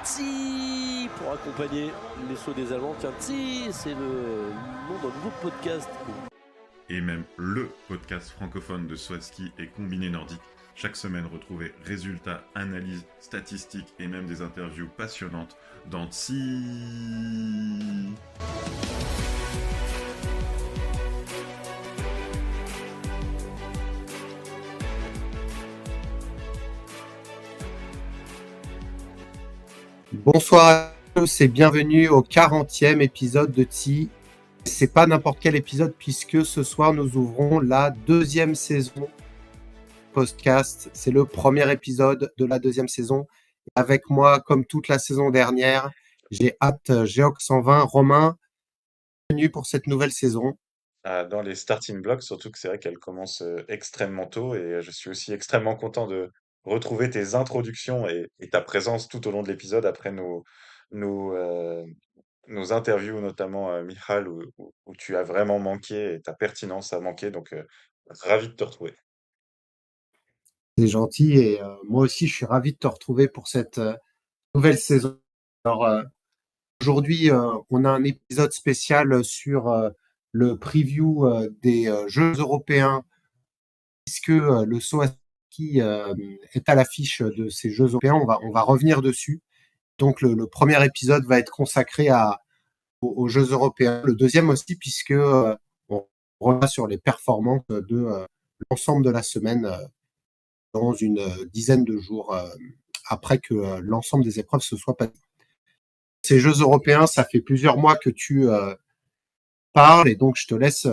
Tsi pour accompagner les sauts des Allemands. Tiens, Tsi, c'est le nom d'un nouveau podcast. Et même le podcast francophone de Swatsky et combiné nordique. Chaque semaine, retrouvez résultats, analyses, statistiques et même des interviews passionnantes dans Tsi. Bonsoir à tous et bienvenue au 40e épisode de TI. C'est pas n'importe quel épisode puisque ce soir nous ouvrons la deuxième saison podcast. C'est le premier épisode de la deuxième saison. Avec moi, comme toute la saison dernière, j'ai Geox 120, Romain, bienvenue pour cette nouvelle saison. Dans les starting blocks, surtout que c'est vrai qu'elle commence extrêmement tôt et je suis aussi extrêmement content de retrouver tes introductions et ta présence tout au long de l'épisode après nos, euh, nos interviews, notamment Michal, où tu as vraiment manqué et ta pertinence a manqué. Donc, ravi de te retrouver. C'est gentil et moi aussi je suis ravi de te retrouver pour cette nouvelle saison. Alors, aujourd'hui, on a un épisode spécial sur le preview des Jeux européens, puisque le saut à ski est à l'affiche de ces Jeux européens. On va revenir dessus. Donc, le premier épisode va être consacré aux Jeux européens. Le deuxième aussi, puisque on revient sur les performances de l'ensemble de la semaine dans une dizaine de jours après que l'ensemble des épreuves se soient passées. Ces Jeux européens, ça fait plusieurs mois que tu parles et donc je te laisse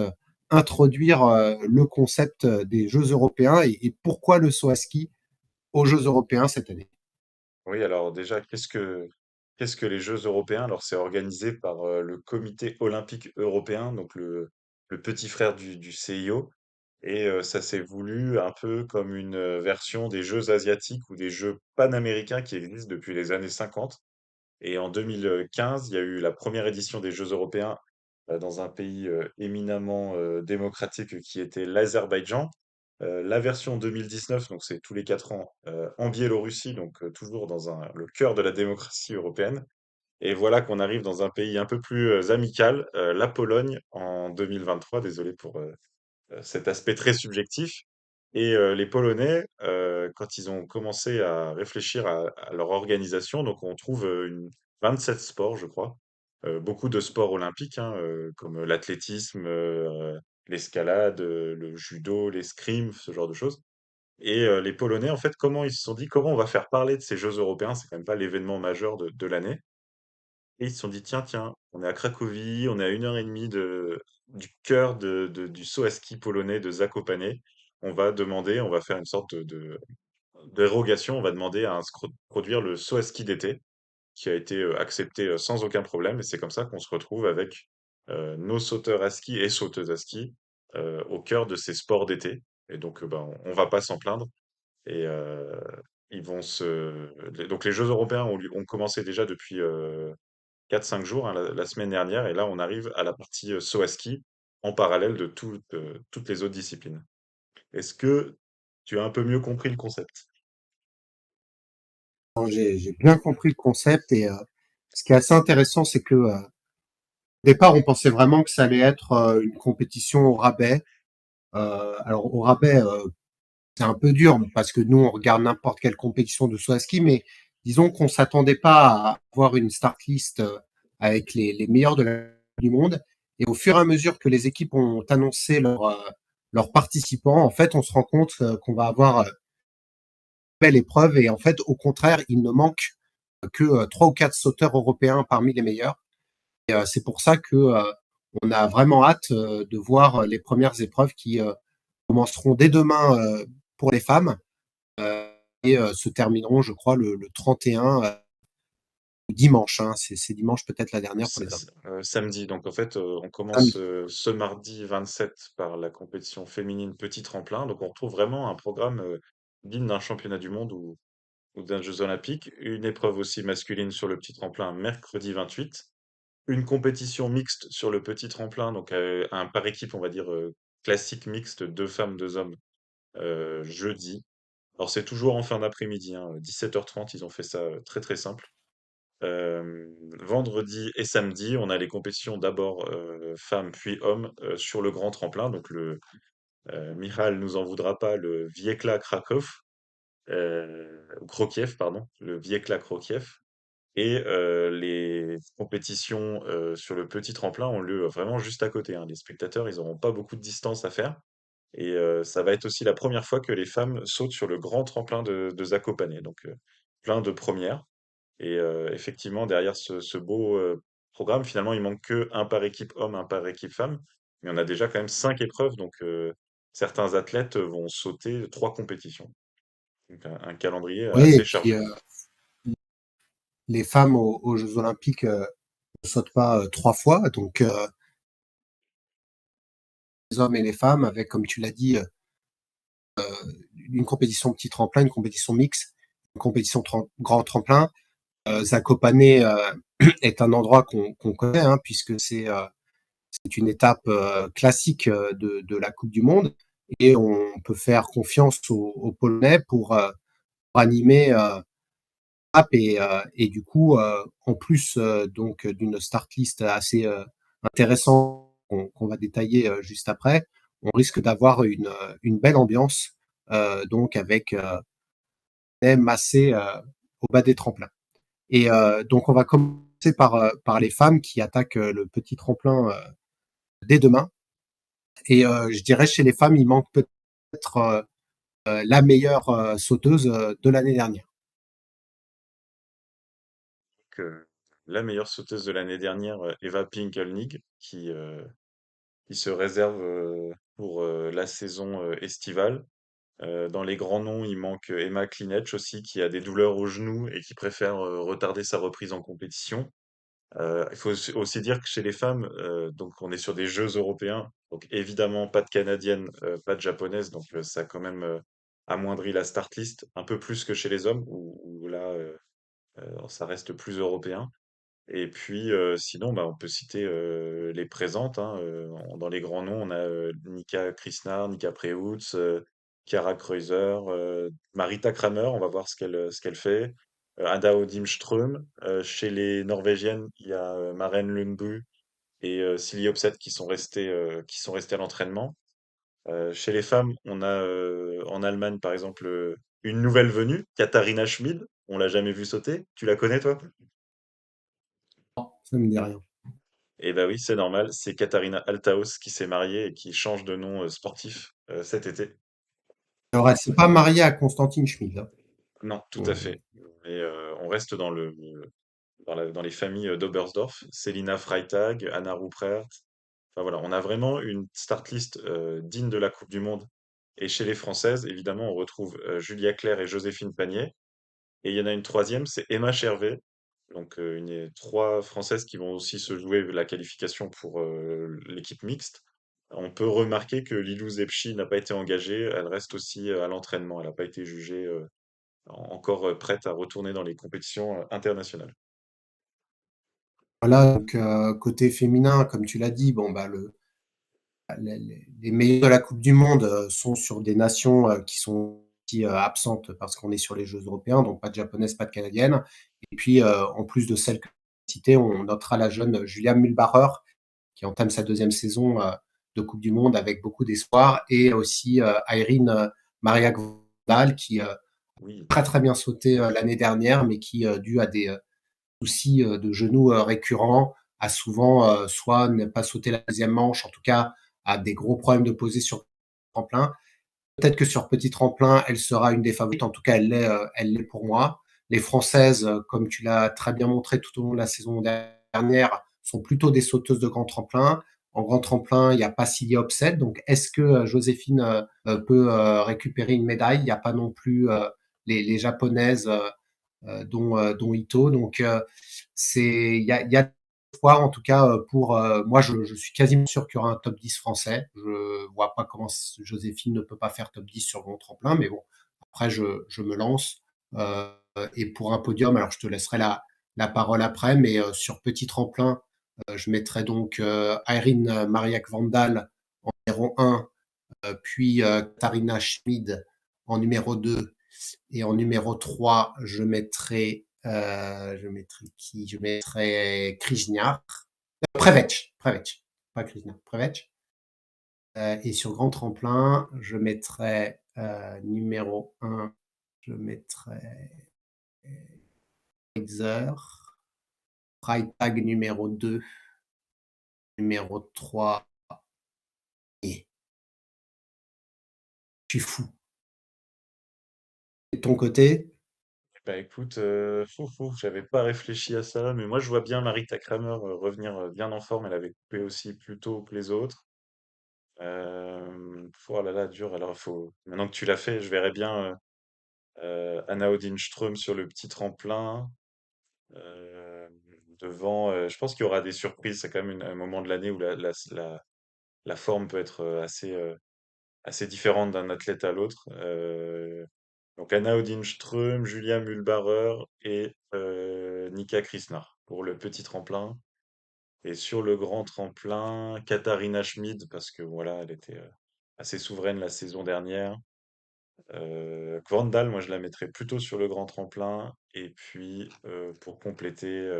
introduire le concept des Jeux européens et pourquoi le saut à ski aux Jeux européens cette année. Oui, alors déjà, qu'est-ce que les Jeux européens? Alors, c'est organisé par le Comité olympique européen, donc le petit frère du CIO. Et ça s'est voulu un peu comme une version des Jeux asiatiques ou des Jeux panaméricains qui existent depuis les années 50. Et en 2015, il y a eu la première édition des Jeux européens dans un pays éminemment démocratique qui était l'Azerbaïdjan. La version 2019, donc c'est tous les 4 ans, en Biélorussie, donc toujours dans le cœur de la démocratie européenne. Et voilà qu'on arrive dans un pays un peu plus amical, la Pologne, en 2023. Désolé pour cet aspect très subjectif. Et les Polonais, quand ils ont commencé à réfléchir à leur organisation, donc on trouve 27 sports, je crois, beaucoup de sports olympiques, hein, comme l'athlétisme, l'escalade, le judo, l'escrime, ce genre de choses. Et les Polonais, en fait, comment ils se sont dit, comment on va faire parler de ces Jeux européens? C'est quand même pas l'événement majeur de l'année. Et ils se sont dit: «Tiens, on est à Cracovie, on est à 1 heure et demie du cœur du saut à ski polonais de Zakopane. On va faire une sorte de dérogation, on va demander à produire le saut à ski d'été», qui a été, accepté, sans aucun problème et c'est comme ça qu'on se retrouve avec, nos sauteurs à ski et sauteuses à ski, au cœur de ces sports d'été et donc, ben, on va pas s'en plaindre et ils vont se donc les Jeux européens ont commencé déjà depuis, 4-5 jours, hein, la semaine dernière, et là on arrive à la partie saut à ski en parallèle de toutes les autres disciplines. Est-ce que tu as un peu mieux compris le concept? Alors, j'ai bien compris le concept et ce qui est assez intéressant, c'est que au départ, on pensait vraiment que ça allait être une compétition au rabais. Alors au rabais, c'est un peu dur parce que nous, on regarde n'importe quelle compétition de saut à ski, mais disons qu'on s'attendait pas à avoir une start list avec les meilleurs du monde. Et au fur et à mesure que les équipes ont annoncé leurs participants, en fait, on se rend compte qu'on va avoir une belle épreuve. Et en fait, au contraire, il ne manque que 3 ou 4 sauteurs européens parmi les meilleurs. Et c'est pour ça que on a vraiment hâte de voir les premières épreuves qui commenceront dès demain pour les femmes et se termineront, je crois, le 31 dimanche. Hein. C'est dimanche peut-être la dernière pour les hommes. Samedi, donc en fait, on commence Samedi. ce mardi 27 par la compétition féminine petit tremplin. Donc on retrouve vraiment un programme digne d'un championnat du monde ou d'un Jeux olympiques. Une épreuve aussi masculine sur le petit tremplin mercredi 28. Une compétition mixte sur le petit tremplin, donc un par équipe, on va dire classique mixte, 2 femmes, 2 hommes, jeudi. Alors c'est toujours en fin d'après-midi, hein, 17h30, ils ont fait ça très très simple. Vendredi et samedi, on a les compétitions d'abord femmes puis hommes sur le grand tremplin. Donc Michal nous en voudra pas, le Wiekla Krakow, Krokiev, pardon, le Wiekla Krokiev. Et les compétitions sur le petit tremplin ont lieu vraiment juste à côté, hein. Les spectateurs, ils n'auront pas beaucoup de distance à faire. Et ça va être aussi la première fois que les femmes sautent sur le grand tremplin de Zakopane. Donc plein de premières. Et effectivement, derrière ce beau programme, finalement, il manque que un par équipe homme, un par équipe femme. Mais on a déjà quand même 5 épreuves. Donc certains athlètes vont sauter 3 compétitions. Donc un calendrier Oui, et assez puis chargé. les femmes aux Jeux Olympiques ne sautent pas 3 fois, donc les hommes et les femmes, avec, comme tu l'as dit, une compétition petit tremplin, une compétition mixte, une compétition grand tremplin. Zakopane est un endroit qu'on connaît, hein, puisque c'est une étape classique de la Coupe du Monde, et on peut faire confiance aux Polonais pour animer et du coup, en plus donc d'une start list assez intéressante qu'on va détailler juste après, on risque d'avoir une belle ambiance, donc avec massé au bas des tremplins. Et donc on va commencer par les femmes qui attaquent le petit tremplin dès demain. Et je dirais chez les femmes, il manque peut-être la meilleure sauteuse de l'année dernière. Que la meilleure sauteuse de l'année dernière, Eva Pinkelnig, qui se réserve pour la saison estivale. Dans les grands noms, il manque Emma Klinetch aussi, qui a des douleurs au genou et qui préfère retarder sa reprise en compétition. Il faut aussi dire que chez les femmes, donc on est sur des Jeux européens, donc évidemment pas de Canadiennes, pas de Japonaises, donc ça a quand même amoindri la start list un peu plus que chez les hommes, où là ça reste plus européen. Et puis sinon, bah, on peut citer les présentes, hein, dans les grands noms, on a Nika Krishnar, Nika Preutz, Chiara Kreuzer, Marita Kramer, on va voir ce qu'elle fait, Ada Odim Ström. Chez les Norvégiennes, il y a Maren Lundby et Silje Opseth qui sont restés à l'entraînement. Chez les femmes, on a en Allemagne, par exemple, une nouvelle venue, Katharina Schmid. On l'a jamais vue sauter. Tu la connais, toi? Ça ne me dit rien. Eh ben oui, c'est normal. C'est Katharina Althaus qui s'est mariée et qui change de nom sportif cet été. Alors, elle s'est pas mariée à Constantine Schmid, hein. Non, tout à fait. Mais on reste dans les familles d'Oberstdorf. Selina Freitag, Anna Ruprecht. Enfin voilà, on a vraiment une start list digne de la Coupe du Monde. Et chez les Françaises, évidemment, on retrouve Julia Claire et Joséphine Panier. Et il y en a une troisième, c'est Emma Chervet. Donc, 3 Françaises qui vont aussi se jouer la qualification pour l'équipe mixte. On peut remarquer que Lilou Zepchi n'a pas été engagée. Elle reste aussi à l'entraînement. Elle n'a pas été jugée encore prête à retourner dans les compétitions internationales. Voilà, donc côté féminin, comme tu l'as dit, bon bah les meilleurs de la Coupe du Monde sont sur des nations qui sont aussi, absentes parce qu'on est sur les Jeux européens, donc pas de japonaises, pas de canadiennes. Et puis en plus de celles que tu as citées, on notera la jeune Julia Mühlbacher qui entame sa deuxième saison de Coupe du Monde avec beaucoup d'espoir, et aussi Irene Maria Gvondal qui Oui, très très bien sauté l'année dernière, mais qui, dû à des soucis de genoux récurrents, a souvent soit ne pas sauté la deuxième manche, en tout cas a des gros problèmes de posée sur tremplin. Peut-être que sur petit tremplin, elle sera une des favorites. En tout cas, elle l'est pour moi. Les Françaises, comme tu l'as très bien montré tout au long de la saison dernière, sont plutôt des sauteuses de grand tremplin. En grand tremplin, il n'y a pas Silje Opseth. Donc, est-ce que Joséphine peut récupérer une médaille? Il n'y a pas non plus les Japonaises, dont Ito. Donc, il y a espoir, en tout cas, pour moi, je suis quasiment sûr qu'il y aura un top 10 français. Je vois pas comment Joséphine ne peut pas faire top 10 sur mon tremplin, mais bon, après, je me lance. Euh, et pour un podium, alors je te laisserai la parole après, mais sur petit tremplin, je mettrai donc Irene Mariak Vandal en numéro 1, puis Tarina Schmid en numéro 2, et en numéro 3, je mettrai Je mettrais qui? Je mettrais Krishna. Prevec, pas Krishna, Prevec. Et sur grand tremplin, je mettrais numéro un, je mettrais Heizer. Freitag numéro 2, numéro 3. Et je suis fou. Et de ton côté? Bah écoute, j'avais pas réfléchi à ça, mais moi je vois bien Marita Kramer revenir bien en forme. Elle avait coupé aussi plus tôt que les autres. Oh là là, dur. Alors faut maintenant que tu l'as fait, je verrais bien Anna Odin-Ström sur le petit tremplin. euh, Devant, je pense qu'il y aura des surprises. C'est quand même un moment de l'année où la forme peut être assez différente d'un athlète à l'autre. Donc Anna Odin-Ström, Julia Mühlbarer et Nika Krisnar pour le petit tremplin. Et sur le grand tremplin, Katharina Schmid, parce que voilà, elle était assez souveraine la saison dernière. Kvandal, moi je la mettrais plutôt sur le grand tremplin. Et puis pour compléter,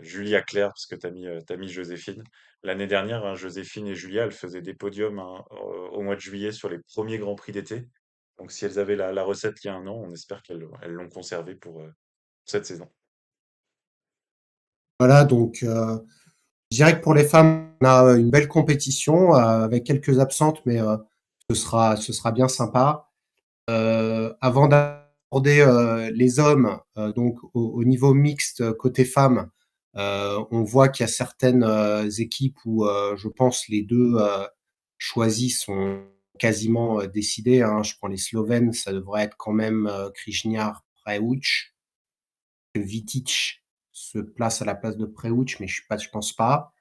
Julia Claire, parce que t'as mis Joséphine. L'année dernière, hein, Joséphine et Julia, elles faisaient des podiums hein, au mois de juillet sur les premiers Grands Prix d'été. Donc si elles avaient la recette il y a un an, on espère qu'elles l'ont conservée pour cette saison. Voilà, donc je dirais que pour les femmes, on a une belle compétition avec quelques absentes, mais ce sera bien sympa. Avant d'aborder les hommes, donc au niveau mixte côté femmes, on voit qu'il y a certaines équipes où je pense les deux choisis sont quasiment décidés, hein. Je prends les Slovènes, ça devrait être quand même Krishniar, Preuch, que Vitic se place à la place de Preuch, mais je pense pas.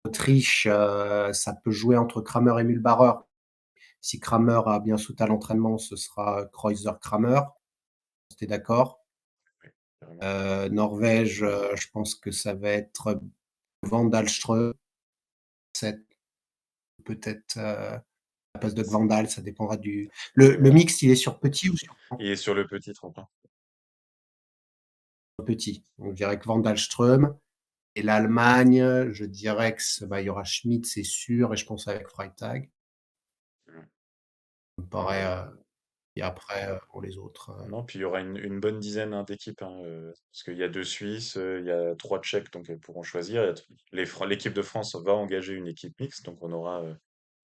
Autriche, ça peut jouer entre Kramer et Mühlbarer. Si Kramer a bien sauté à l'entraînement, ce sera Kreuzer-Kramer. T'es d'accord? Oui, carrément. Norvège, je pense que ça va être Van Dahlström, peut-être à la place de C'est- Gvandal, ça dépendra du. Oui, Le voilà. mix, il est sur petit ou sur Il est sur le petit tremplin. petit? On dirait que Van Dahlström. Et l'Allemagne, je dirais que il y aura Schmidt, c'est sûr, et je pense avec Freitag. Mm. Ça me Ouais, paraît, et après, pour les autres. non, puis il y aura une bonne dizaine hein, d'équipes, hein, parce qu'il y a deux Suisses, il y a trois Tchèques, donc elles pourront choisir. L'équipe de France va engager une équipe mixte, donc on aura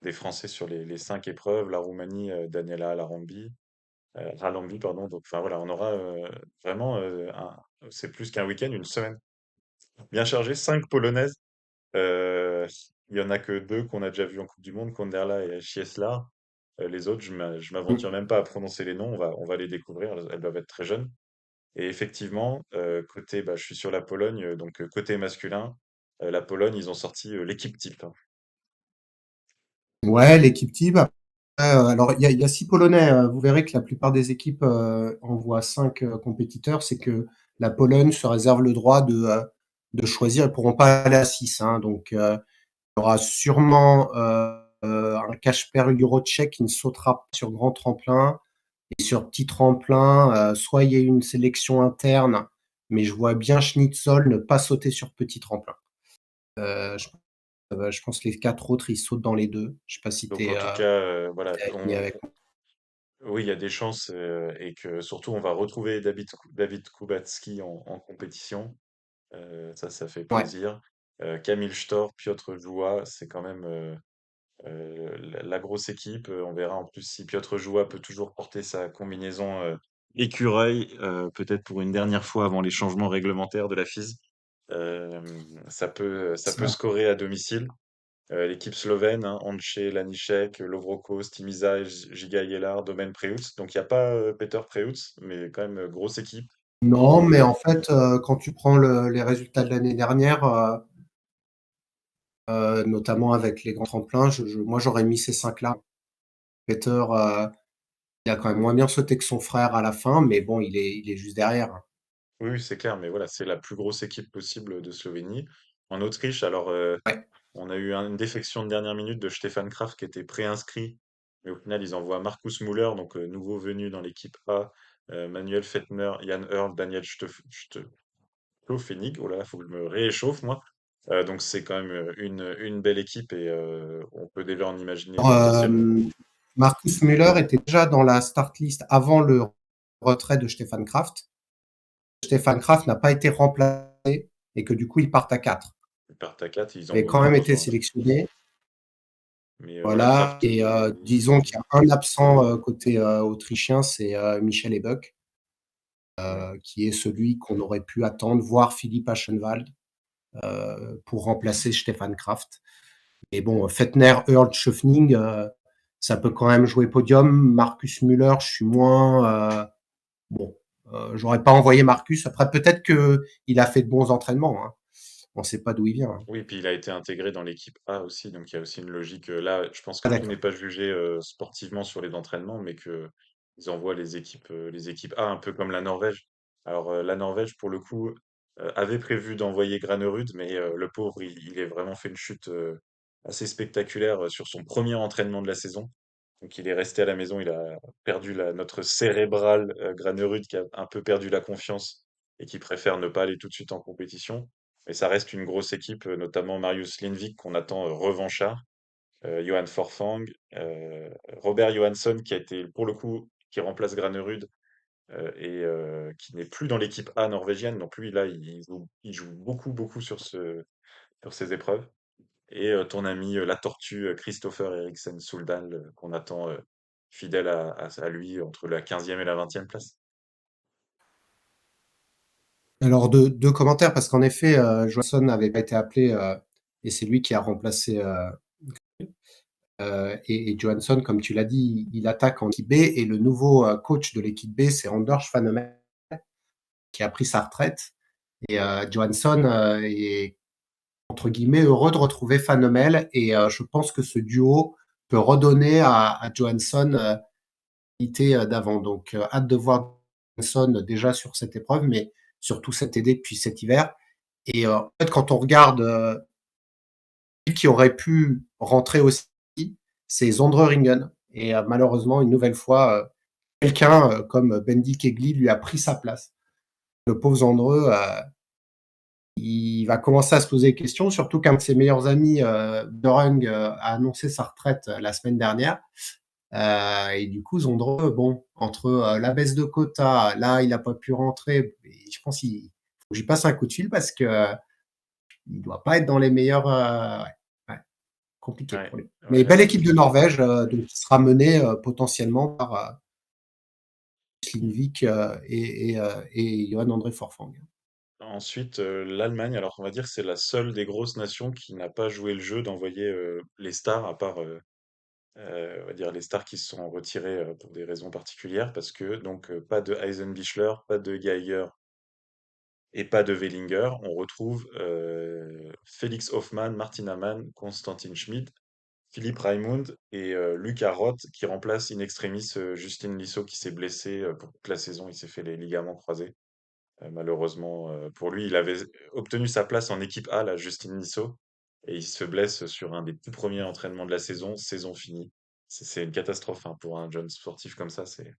des Français sur les cinq épreuves, la Roumanie, Daniela Ralambi, pardon. Donc, enfin voilà, on aura vraiment c'est plus qu'un week-end, une semaine bien chargée. Cinq Polonaises. Euh, il y en a que deux qu'on a déjà vues en Coupe du Monde, Konderla et Chieslar. Les autres, je m'aventure même pas à prononcer les noms. On va les découvrir. Elles doivent être très jeunes. Et effectivement, bah, je suis sur la Pologne, donc côté masculin, la Pologne, ils ont sorti l'équipe type, hein. Ouais, l'équipe type. Alors, il y a 6 Polonais. Vous verrez que la plupart des équipes envoient 5 compétiteurs. C'est que la Pologne se réserve le droit de choisir. Ils ne pourront pas aller à 6, hein. Donc, il y aura sûrement un Kasper Juroczek qui ne sautera pas sur grand tremplin. Et sur petit tremplin, soit il y a une sélection interne, mais je vois bien Schnitzel ne pas sauter sur petit tremplin. Je je pense que les 4 autres, ils sautent dans les 2. Je sais pas si tu Donc es en tout cas, voilà, aligné avec. oui, il y a des chances et que surtout on va retrouver David Kubacki en compétition. Ça fait Ouais. plaisir. Camille Stor, Piotr Joua, c'est quand même la grosse équipe. On verra en plus si Piotr Joua peut toujours porter sa combinaison écureuil, peut-être pour une dernière fois avant les changements réglementaires de la FIS. Euh, ça peut Ça. scorer à domicile. L'équipe slovène, hein, Anče Lanišek, Lovro Stimiza, Giga Jelar, Domen Preutz. Donc il n'y a pas Peter Preutz, mais quand même grosse équipe. Non, mais en fait, quand tu prends les résultats de l'année dernière, notamment avec les grands tremplins, moi j'aurais mis ces 5-là. Peter, il a quand même moins bien sauté que son frère à la fin, mais bon, il est juste derrière. Oui, oui, c'est clair, mais voilà, c'est la plus grosse équipe possible de Slovénie. En Autriche, alors Ouais. on a eu une défection de dernière minute de Stefan Kraft qui était préinscrit Mais au final, ils envoient Markus Müller, donc nouveau venu dans l'équipe A, Manuel Fettner, Jan Earl, Daniel Stoffenig. Oh là là, faut que je me rééchauffe, moi. Donc c'est quand même une belle équipe et on peut déjà en imaginer le potentiel. Marcus Müller était déjà dans la start list avant le retrait de Stefan Kraft. Stefan Kraft n'a pas été remplacé et que du coup, ils partent à 4. Ils partent à 4, ils Il en avait ont quand bien même été besoin. sélectionné. Mais voilà, Voilà. Kraft, Et disons qu'il y a un absent côté autrichien, c'est Michel Ebuck, ouais. qui est celui qu'on aurait pu attendre, voir Philippe Aschenwald pour remplacer Stefan Kraft. Et bon, Fettner, Earl, Schöffning, ça peut quand même jouer podium. Marcus Müller, je suis moins. Bon, j'aurais pas envoyé Marcus. Après, peut-être que il a fait de bons entraînements. Hein. On sait pas d'où il vient. Hein. Oui, puis il a été intégré dans l'équipe A aussi, donc il y a aussi une logique. Là, je pense que Ah tout n'est d'accord. pas jugé sportivement sur les entraînements, mais que ils envoient les équipes A, un peu comme la Norvège. Alors la Norvège, pour le coup, avait prévu d'envoyer Granerud, mais le pauvre, il a vraiment fait une chute assez spectaculaire sur son premier entraînement de la saison. Donc il est resté à la maison, il a perdu notre cérébral Granerud qui a un peu perdu la confiance et qui préfère ne pas aller tout de suite en compétition. Mais ça reste une grosse équipe, notamment Marius Lindvik qu'on attend revanchard, Johan Forfang, Robert Johansson qui a été pour le coup qui remplace Granerud et qui n'est plus dans l'équipe A norvégienne. Donc lui là il joue beaucoup sur ces épreuves. Et ton ami la tortue Christopher Eriksen Soldal qu'on attend fidèle à lui entre la 15e et la 20e place. Alors deux commentaires parce qu'en effet, Johansson n'avait pas été appelé et c'est lui qui a remplacé. Et Johansson, comme tu l'as dit, il attaque en équipe B et le nouveau coach de l'équipe B, c'est Anders Schwanemann qui a pris sa retraite. Et Johansson est entre guillemets heureux de retrouver Fanemel et je pense que ce duo peut redonner à Johansson l'idée d'avant. Donc hâte de voir Johansson déjà sur cette épreuve, mais surtout cet été depuis cet hiver. Et en fait, quand on regarde qui aurait pu rentrer aussi, c'est Zondre Ringen. Et malheureusement, une nouvelle fois, quelqu'un comme Bendy Kegli lui a pris sa place. Le pauvre Zondre, il va commencer à se poser des questions, surtout qu'un de ses meilleurs amis, Dorung, a annoncé sa retraite la semaine dernière. Et du coup, Zondre, bon, entre la baisse de quota, là, il n'a pas pu rentrer. Je pense qu'il faut que j'y passe un coup de fil parce que il doit pas être dans les meilleurs. Ouais, ouais, compliqué Ouais, pour lui. ouais, Mais là belle c'est équipe de difficile. Norvège, donc qui sera menée potentiellement par Slingvik et Johan André Forfang. Ensuite, l'Allemagne, alors on va dire c'est la seule des grosses nations qui n'a pas joué le jeu d'envoyer les stars, à part on va dire les stars qui se sont retirées pour des raisons particulières, parce que donc pas de Eisenbichler, pas de Geiger et pas de Wellinger. On retrouve Félix Hoffmann, Martin Hamann, Konstantin Schmid, Philippe Raimund et Lucas Roth qui remplace in extremis Justin Lissot qui s'est blessé pour toute la saison, il s'est fait les ligaments croisés. Malheureusement pour lui, il avait obtenu sa place en équipe A, là, Justin Lissot, et il se blesse sur un des tout premiers entraînements de la saison finie. C'est une catastrophe hein, pour un jeune sportif comme ça, c'est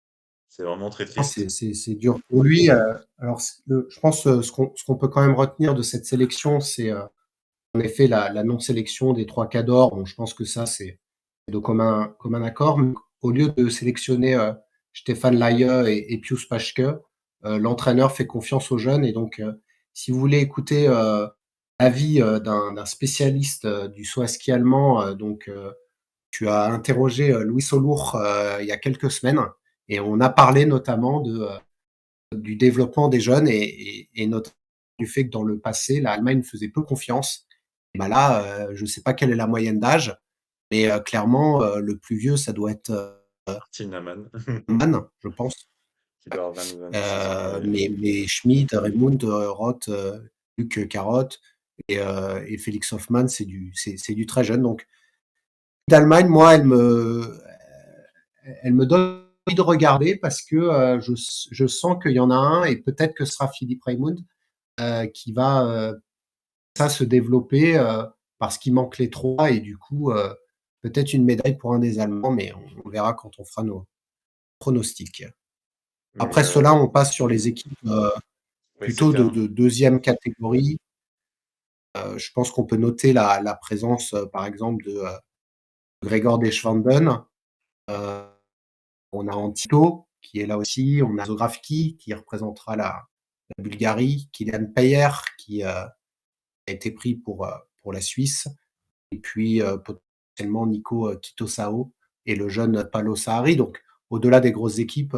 vraiment très Non, triste. c'est dur pour lui. Alors, je pense ce qu'on peut quand même retenir de cette sélection, c'est en effet la non-sélection des trois cadors. Bon, je pense que ça, c'est de commun accord. Mais au lieu de sélectionner Stéphane Laie et Pius Paschke, l'entraîneur fait confiance aux jeunes. Et donc, si vous voulez écouter l'avis d'un spécialiste du saut à ski allemand, tu as interrogé Louis Solour il y a quelques semaines et on a parlé notamment du développement des jeunes et notamment du fait que dans le passé, l'Allemagne faisait peu confiance. Et ben là, je ne sais pas quelle est la moyenne d'âge, mais clairement, le plus vieux, ça doit être Martin Hamann, Mann, je pense. qui doit avoir 26 ans, Mais Schmid, Raimund, Roth, Luc Carotte et Félix Hoffmann, c'est du très jeune. Donc, d'Allemagne, moi, elle me donne envie de regarder parce que je sens qu'il y en a un et peut-être que ce sera Philippe Raimund qui va ça se développer parce qu'il manque les trois et du coup peut-être une médaille pour un des Allemands, mais on verra quand on fera nos pronostics. Mais Après cela, on passe sur les équipes oui, plutôt c'était de, un. de deuxième catégorie. Je pense qu'on peut noter la présence, par exemple, de Gregor Deschwanden. Euh, on a Antito qui est là aussi. On a Zografki qui représentera la Bulgarie. Kylian Payer qui a été pris pour la Suisse. Et puis potentiellement Nico Kitosao et le jeune Palo Sahari. Donc au-delà des grosses équipes,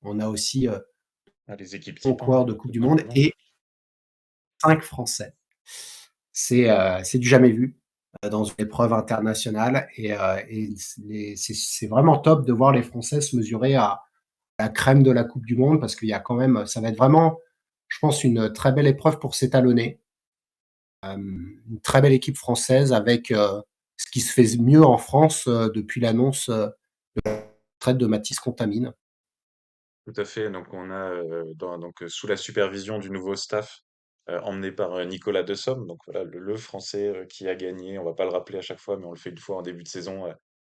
on a aussi Les équipes bon types, coureurs de Coupe tout du Monde simplement. et 5 Français. C'est du jamais vu dans une épreuve internationale et c'est vraiment top de voir les Français se mesurer à la crème de la Coupe du Monde parce qu'il y a quand même, ça va être vraiment, je pense, une très belle épreuve pour s'étalonner. Une très belle équipe française avec ce qui se fait mieux en France depuis l'annonce de la retraite de Mathis Contamine. Tout à fait. Donc, on a sous la supervision du nouveau staff emmené par Nicolas Dessomme. Donc voilà, le Français qui a gagné. On va pas le rappeler à chaque fois, mais on le fait une fois en début de saison.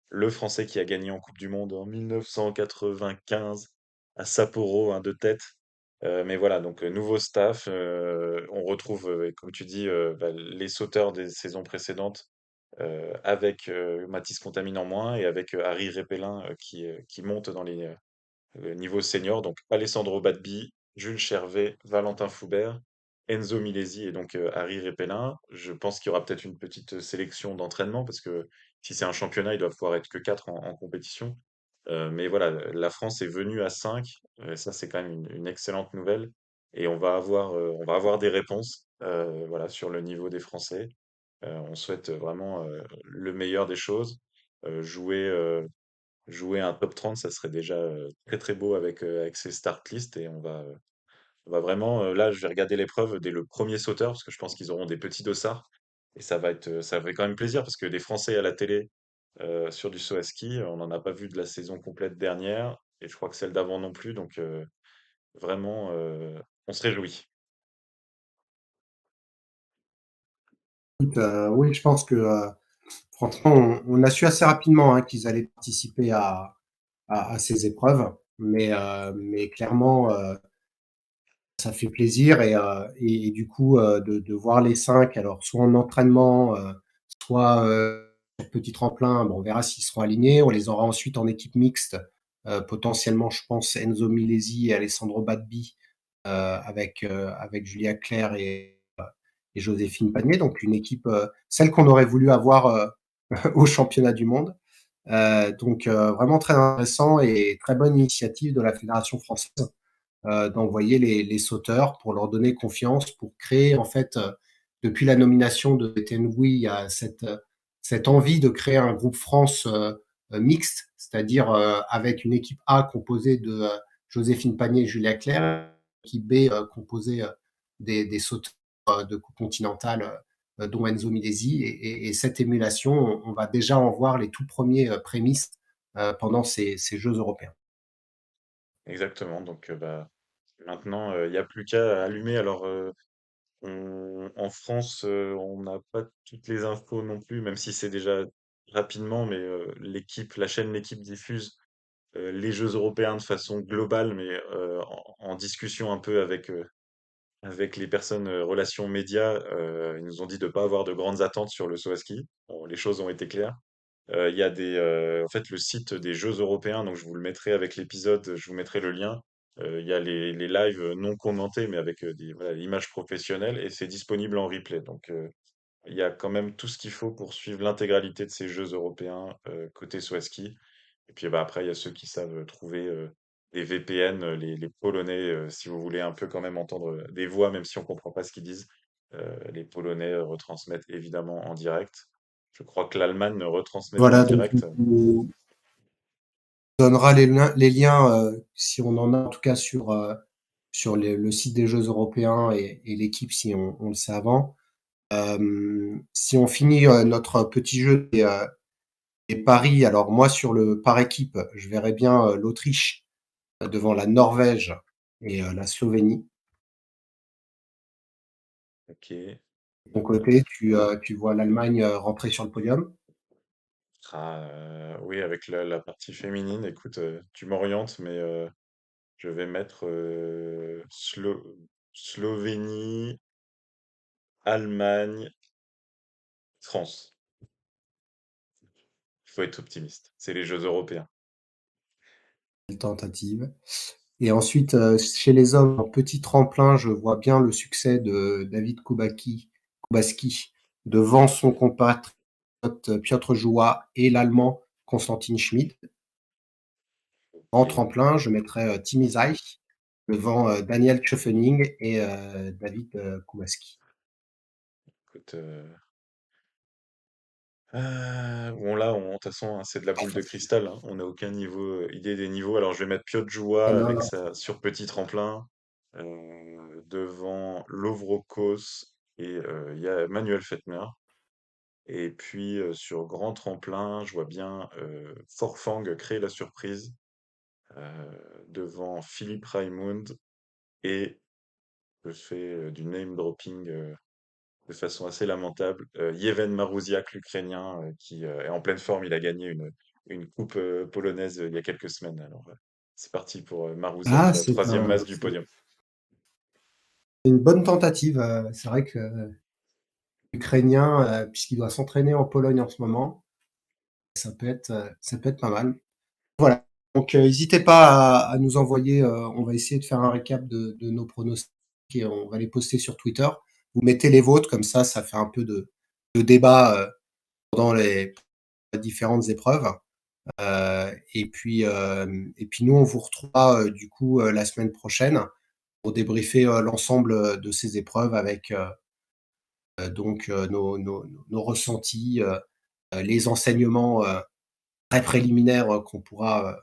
Le Français qui a gagné en Coupe du Monde en 1995 à Sapporo, de tête. Mais voilà, donc nouveau staff. On retrouve, comme tu dis, les sauteurs des saisons précédentes avec Mathis Contamine en moins et avec Harry Répellin qui monte dans les niveau senior, donc Alessandro Badbi, Jules Chervet, Valentin Foubert, Enzo Milesi et donc Harry Répellin. Je pense qu'il y aura peut-être une petite sélection d'entraînement parce que si c'est un championnat, il doit pouvoir être que 4 en compétition. Mais voilà, la France est venue à 5. Ça, c'est quand même une excellente nouvelle. Et on va avoir des réponses voilà, sur le niveau des Français. On souhaite vraiment le meilleur des choses. Jouer jouer un top 30, ça serait déjà très très beau avec ces start list et on va vraiment là je vais regarder l'épreuve dès le premier sauteur parce que je pense qu'ils auront des petits dossards et ça va être quand même plaisir parce que des Français à la télé sur du saut à ski, on n'en a pas vu de la saison complète dernière et je crois que celle d'avant non plus donc vraiment on se réjouit. Écoute, oui, je pense que franchement, on a su assez rapidement qu'ils allaient participer à ces épreuves, mais clairement, ça fait plaisir et du coup, de voir les 5, alors soit en entraînement, soit sur petit tremplin, bon, on verra s'ils seront alignés. On les aura ensuite en équipe mixte, potentiellement, je pense, Enzo Milesi et Alessandro Badbi, avec Julia Claire et Joséphine Panier. Donc une équipe, celle qu'on aurait voulu avoir au championnat du monde. Donc vraiment très intéressant et très bonne initiative de la Fédération française d'envoyer les sauteurs pour leur donner confiance, pour créer en fait, depuis la nomination de Étienne Gouy, il y a cette envie de créer un groupe France mixte, c'est-à-dire avec une équipe A composée de Joséphine Panier et Julia Claire, équipe B composée des sauteurs de coupe continentale dont Enzo Milesi. Et cette émulation, on va déjà en voir les tout premiers prémices pendant ces Jeux européens. Exactement, donc maintenant il n'y a plus qu'à allumer alors en France, on n'a pas toutes les infos non plus, même si c'est déjà rapidement, mais la chaîne L'équipe diffuse les Jeux européens de façon globale, mais en discussion un peu avec les personnes relations médias. Ils nous ont dit de ne pas avoir de grandes attentes sur le saut à ski. Bon, les choses ont été claires. Il y a en fait, le site des Jeux européens, donc je vous le mettrai avec l'épisode, je vous mettrai le lien. Il y a les lives non commentés, mais avec voilà, l'image professionnelle, et c'est disponible en replay. Donc, il y a quand même tout ce qu'il faut pour suivre l'intégralité de ces Jeux européens côté saut à ski. Et puis bah, après, il y a ceux qui savent trouver des VPN, les Polonais, si vous voulez un peu quand même entendre des voix, même si on comprend pas ce qu'ils disent. Les Polonais retransmettent évidemment en direct. Je crois que l'Allemagne ne retransmet pas en Voilà, donc direct. on donnera les liens si on en a en tout cas sur le site des Jeux européens et l'équipe si on le sait avant. Si on finit notre petit jeu des paris, alors moi sur le par équipe, je verrais bien l'Autriche devant la Norvège et la Slovénie. Ok. De ton côté, tu vois l'Allemagne rentrer sur le podium. Oui, avec la partie féminine, écoute, tu m'orientes, mais je vais mettre Slovénie, Allemagne, France. Il faut être optimiste. C'est les Jeux européens. tentative. Et ensuite, chez les hommes, en petit tremplin, je vois bien le succès de David Kubacki devant son compatriote Piotr Joua et l'Allemand Konstantin Schmid. En Et tremplin, je mettrais Timi Zajc devant Daniel Schöffening et David Kubacki. écoute, bon là, de toute façon, hein, c'est de la Pas boule de facile. cristal, hein. On n'a aucun niveau, idée des niveaux. Alors je vais mettre Piotr Ah Joua non, avec non. sa sur petit tremplin devant Lovrokos et il y a Manuel Fettner. Et puis sur grand tremplin, je vois bien Forfang créer la surprise devant Philippe Raimund et je fais du name dropping de façon assez lamentable. Yevhen Marouziak, l'Ukrainien, qui est en pleine forme, il a gagné une coupe polonaise il y a quelques semaines. Alors c'est parti pour Marouziak, Ah, la troisième masse du podium. c'est une bonne tentative. C'est vrai que l'Ukrainien, puisqu'il doit s'entraîner en Pologne en ce moment, ça peut être pas mal. Voilà. Donc, n'hésitez pas à nous envoyer. On va essayer de faire un récap de nos pronostics et on va les poster sur Twitter. Vous mettez les vôtres, comme ça fait un peu de débat pendant les différentes épreuves. Et puis nous, on vous retrouvera du coup la semaine prochaine pour débriefer l'ensemble de ces épreuves avec donc nos ressentis, les enseignements très préliminaires qu'on pourra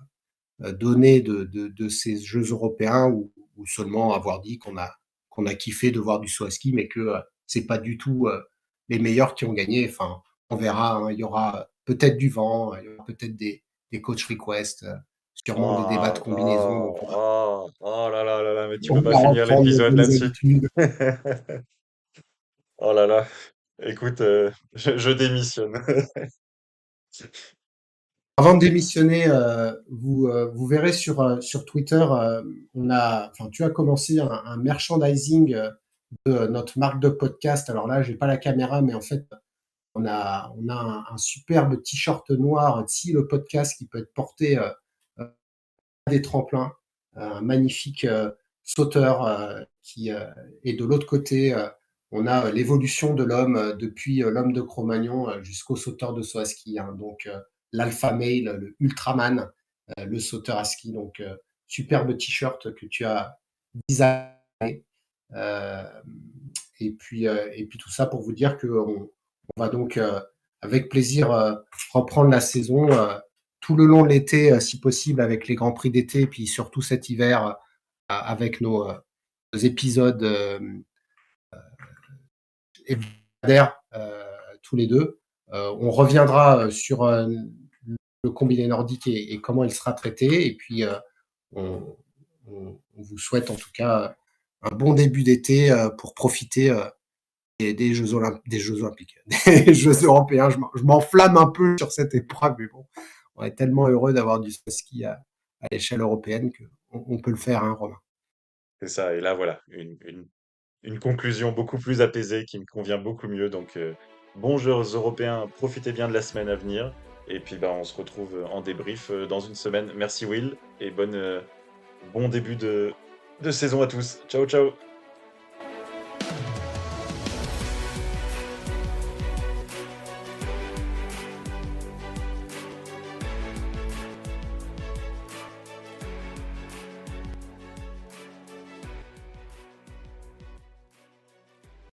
donner de ces Jeux européens ou seulement avoir dit qu'on a kiffé de voir du saut à ski, mais que c'est pas du tout les meilleurs qui ont gagné. Enfin, on verra. Hein, il y aura peut-être du vent, il y aura peut-être des coach requests, sûrement des débats de Oh, combinaisons. Donc oh, oh, oh là là, mais tu on peux pas va finir reprendre nos l'épisode bonnes là-dessus. habitudes. Oh là là, écoute, je démissionne. Avant de démissionner, vous verrez sur Twitter, enfin, tu as commencé un merchandising de notre marque de podcast. Alors là, j'ai pas la caméra, mais en fait, on a un superbe t-shirt noir, si le podcast qui peut être porté à des tremplins, un magnifique sauteur qui est de l'autre côté. On a l'évolution de l'homme depuis l'homme de Cro-Magnon jusqu'au sauteur de saut à ski. Hein, donc l'alpha male, le ultraman, le sauteur à ski. Donc superbe t-shirt que tu as designé. Euh, et puis tout ça pour vous dire qu'on on va donc avec plaisir reprendre la saison tout le long de l'été, si possible, avec les grands prix d'été, puis surtout cet hiver avec nos épisodes hebdomadaires tous les deux. On reviendra sur le combiné nordique et comment il sera traité. Et puis, on, on vous souhaite en tout cas un bon début d'été pour profiter des des Jeux Olympiques, des Jeux Européens. Je m'enflamme un peu sur cette épreuve, mais bon, on est tellement heureux d'avoir du ski à l'échelle européenne qu'on peut le faire, hein, Romain. C'est ça, et là voilà, une conclusion beaucoup plus apaisée qui me convient beaucoup mieux. Donc, bons Jeux européens, profitez bien de la semaine à venir. Et puis, bah, on se retrouve en débrief dans une semaine. Merci Will, et bon début de saison à tous. Ciao, ciao!